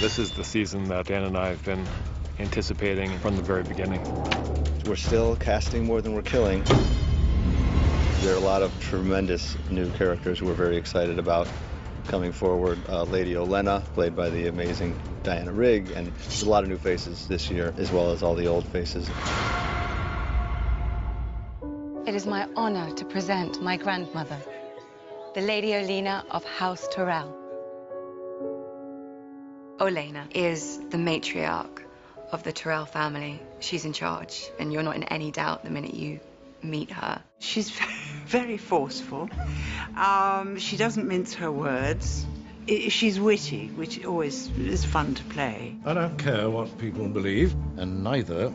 This is the season that Dan and I have been anticipating from the very beginning. We're still casting more than we're killing. There are a lot of tremendous new characters we're very excited about coming forward. Lady Olenna, played by the amazing Diana Rigg, and there's a lot of new faces this year, as well as all the old faces. It is my honor to present my grandmother, the Lady Olenna of House Tyrell. Olenna is the matriarch of the Tyrell family. She's in charge, and you're not in any doubt the minute you meet her. She's very forceful. She doesn't mince her words. She's witty, which always is fun to play. I don't care what people believe, and neither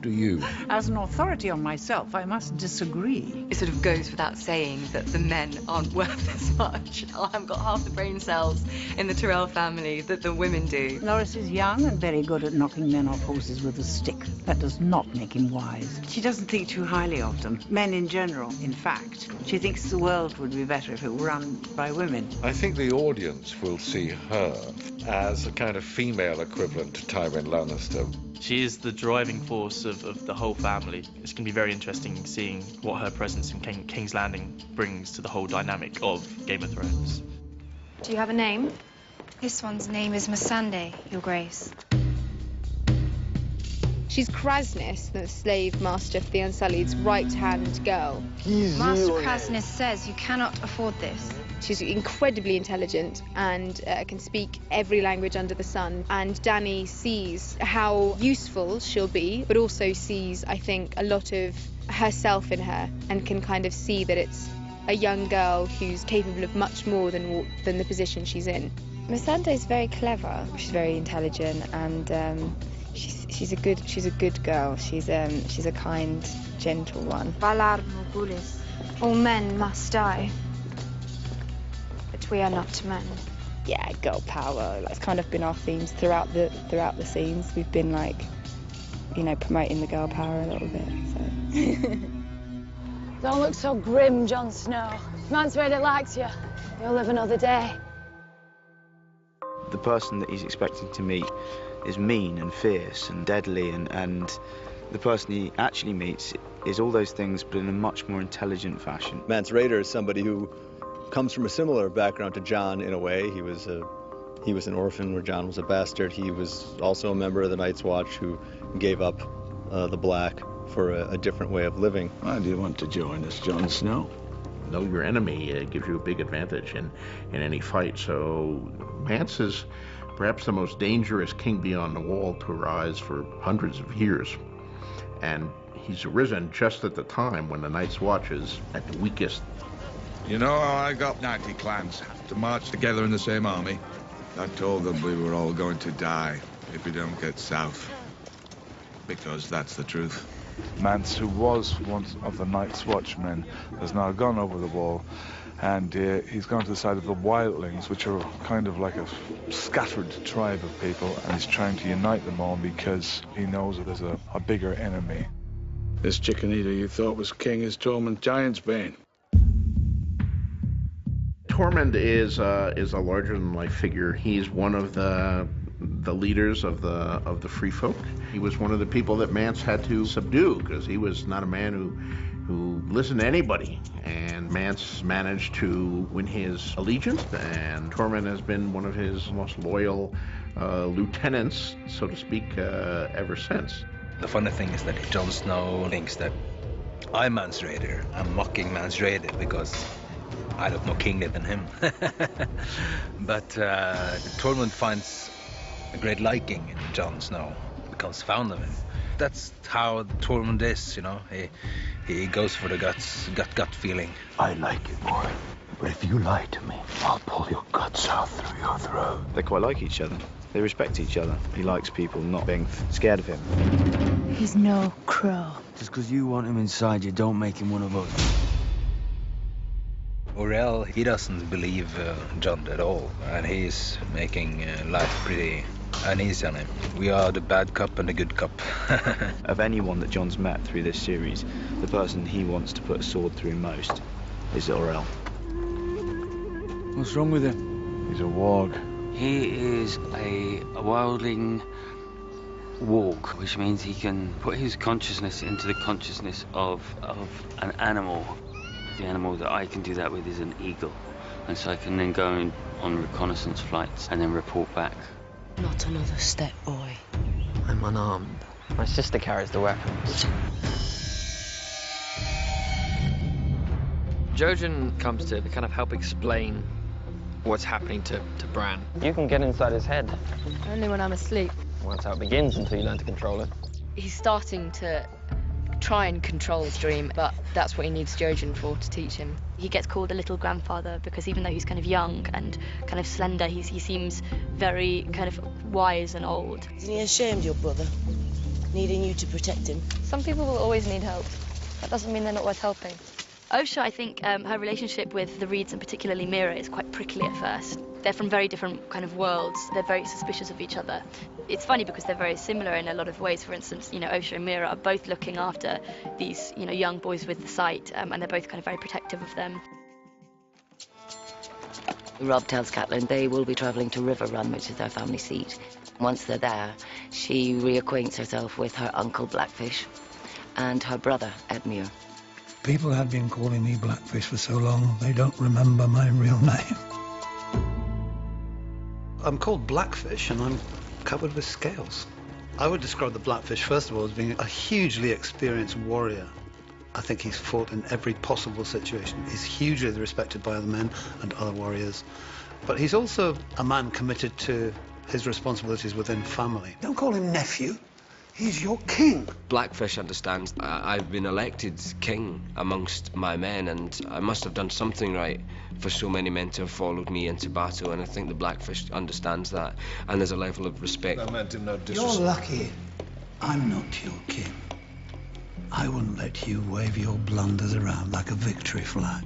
do you. As an authority on myself, I must disagree. It sort of goes without saying that the men aren't worth as much. I haven't got half the brain cells in the Tyrell family that the women do. Loras is young and very good at knocking men off horses with a stick. That does not make him wise. She doesn't think too highly of them. Men in general, in fact. She thinks the world would be better if it were run by women. I think the audience will see her as a kind of female equivalent to Tywin Lannister. She is the driving force of the whole family. It's going to be very interesting seeing what her presence in King's Landing brings to the whole dynamic of Game of Thrones. Do you have a name? This one's name is Missandei, Your Grace. She's Krasnis, the slave master for the Unsullied's right-hand girl. Master Krasnis says you cannot afford this. She's incredibly intelligent and can speak every language under the sun. And Dany sees how useful she'll be, but also sees, I think, a lot of herself in her and can kind of see that it's a young girl who's capable of much more than the position she's in. Missandei's very clever. She's very intelligent and she's a good girl. She's a kind, gentle one. Valar Morghulis. All men must die. But we are not men. Yeah, girl power. That's kind of been our themes throughout the scenes. We've been like, you know, promoting the girl power a little bit. So. Don't look so grim, Jon Snow. Mance Rayder likes you. You'll live another day. The person that he's expecting to meet is mean and fierce and deadly, and the person he actually meets is all those things, but in a much more intelligent fashion. Mance Rayder is somebody who comes from a similar background to Jon in a way. He was an orphan where Jon was a bastard. He was also a member of the Night's Watch who gave up the Black for a different way of living. Why do you want to join us, Jon Snow? Know your enemy gives you a big advantage in any fight. So Mance is perhaps the most dangerous king beyond the wall to arise for hundreds of years. And he's arisen just at the time when the Night's Watch is at the weakest. You know how I got 90 clans to march together in the same army? I told them we were all going to die if we don't get south. Because that's the truth. Mance, who was one of the Night's Watchmen, has now gone over the wall, and he's gone to the side of the Wildlings, which are kind of like a scattered tribe of people, and he's trying to unite them all because he knows that there's a bigger enemy. This chicken eater you thought was king is Tormund Giantsbane. Tormund is a larger-than-life figure. He's one of the leaders of the Free Folk. He was one of the people that Mance had to subdue because he was not a man who listened to anybody. And Mance managed to win his allegiance, and Tormund has been one of his most loyal lieutenants, so to speak, ever since. The funny thing is that Jon Snow thinks that I'm Mance Rayder. I'm mocking Mance Rayder because I look more kingly than him. But Tormund finds a great liking in Jon Snow, becomes fond of him. That's how Tormund is, you know. He goes for the gut feeling. I like it, boy. But if you lie to me, I'll pull your guts out through your throat. They quite like each other. They respect each other. He likes people not being scared of him. He's no crow. Just because you want him inside you, don't make him one of us. Orell, he doesn't believe Jon at all, and he's making life pretty uneasy on him. We are the bad cop and the good cop. Of anyone that Jon's met through this series, the person he wants to put a sword through most is Orell. What's wrong with him? He's a warg. He is a wildling walk, which means he can put his consciousness into the consciousness of an animal. The animal that I can do that with is an eagle. And so I can then go on reconnaissance flights and then report back. Not another step, boy. I'm unarmed. My sister carries the weapons. Jojen comes to kind of help explain what's happening to Bran. You can get inside his head. Only when I'm asleep. Well, that's how it begins until you learn to control it. He's starting to try and control his dream, but that's what he needs Jojen for, to teach him. He gets called a little grandfather because even though he's kind of young and kind of slender, he seems very kind of wise and old. Isn't he ashamed, your brother? Needing you to protect him? Some people will always need help. That doesn't mean they're not worth helping. Osha, I think her relationship with the Reeds and particularly Mira is quite prickly at first. They're from very different kind of worlds. They're very suspicious of each other. It's funny because they're very similar in a lot of ways. For instance, Osha and Mira are both looking after these, young boys with the sight, and they're both kind of very protective of them. Robb tells Catelyn they will be travelling to Riverrun, which is their family seat. Once they're there, she reacquaints herself with her uncle Blackfish and her brother Edmure. People have been calling me Blackfish for so long, they don't remember my real name. I'm called Blackfish, and I'm covered with scales. I would describe the Blackfish, first of all, as being a hugely experienced warrior. I think he's fought in every possible situation. He's hugely respected by other men and other warriors. But he's also a man committed to his responsibilities within family. Don't call him nephew. He's your king. Blackfish understands I've been elected king amongst my men, and I must have done something right for so many men to have followed me into battle, and I think the Blackfish understands that, and there's a level of respect. I meant him no disrespect. You're lucky I'm not your king. I wouldn't let you wave your blunders around like a victory flag.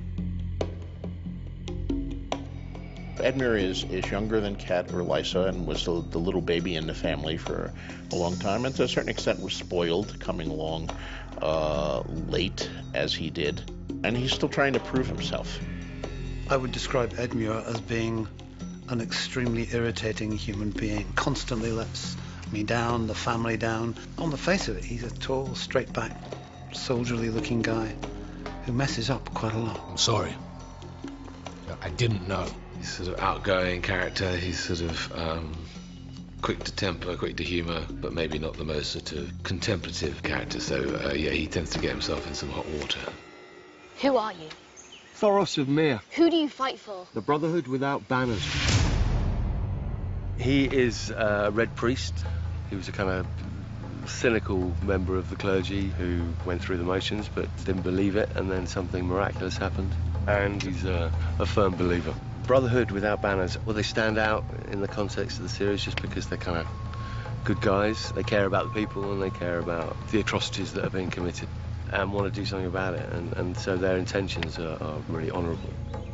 Edmure is younger than Cat or Lysa and was the little baby in the family for a long time, and to a certain extent was spoiled, coming along late as he did. And he's still trying to prove himself. I would describe Edmure as being an extremely irritating human being. Constantly lets me down, the family down. On the face of it, he's a tall, straight-back, soldierly-looking guy who messes up quite a lot. I'm sorry. I didn't know. He's sort of outgoing character. He's sort of quick to temper, quick to humour, but maybe not the most sort of contemplative character. So, yeah, he tends to get himself in some hot water. Who are you? Thoros of Myr. Who do you fight for? The Brotherhood without banners. He is a Red Priest. He was a kind of cynical member of the clergy who went through the motions but didn't believe it, and then something miraculous happened. And he's a firm believer. Brotherhood without banners, well, they stand out in the context of the series just because they're kind of good guys. They care about the people and they care about the atrocities that are being committed and want to do something about it, and so their intentions are really honourable.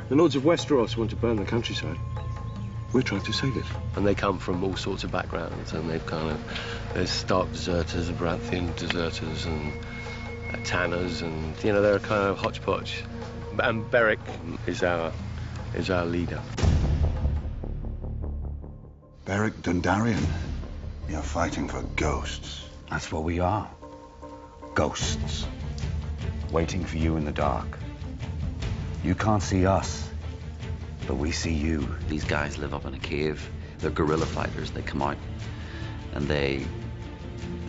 The Lords of Westeros want to burn the countryside. We're trying to save it. And they come from all sorts of backgrounds, and they've there's Stark deserters, Baratheon deserters, and Tanners, and they're a kind of hodgepodge. And Beric is our leader. Beric Dondarrion, you're fighting for ghosts. That's what we are. Ghosts. Waiting for you in the dark. You can't see us, but we see you. These guys live up in a cave. They're guerrilla fighters. They come out and they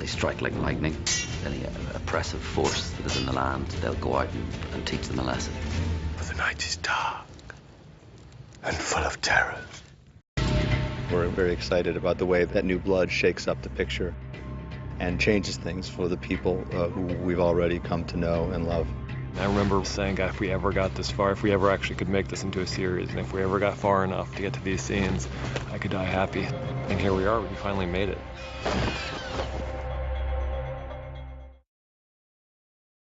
strike like lightning. Any oppressive force that is in the land, they'll go out and teach them a lesson. But the night is dark and full of terrors. We're very excited about the way that new blood shakes up the picture and changes things for the people who we've already come to know and love. I remember saying, God, if we ever got this far, if we ever actually could make this into a series, and if we ever got far enough to get to these scenes, I could die happy. And here we are, we finally made it.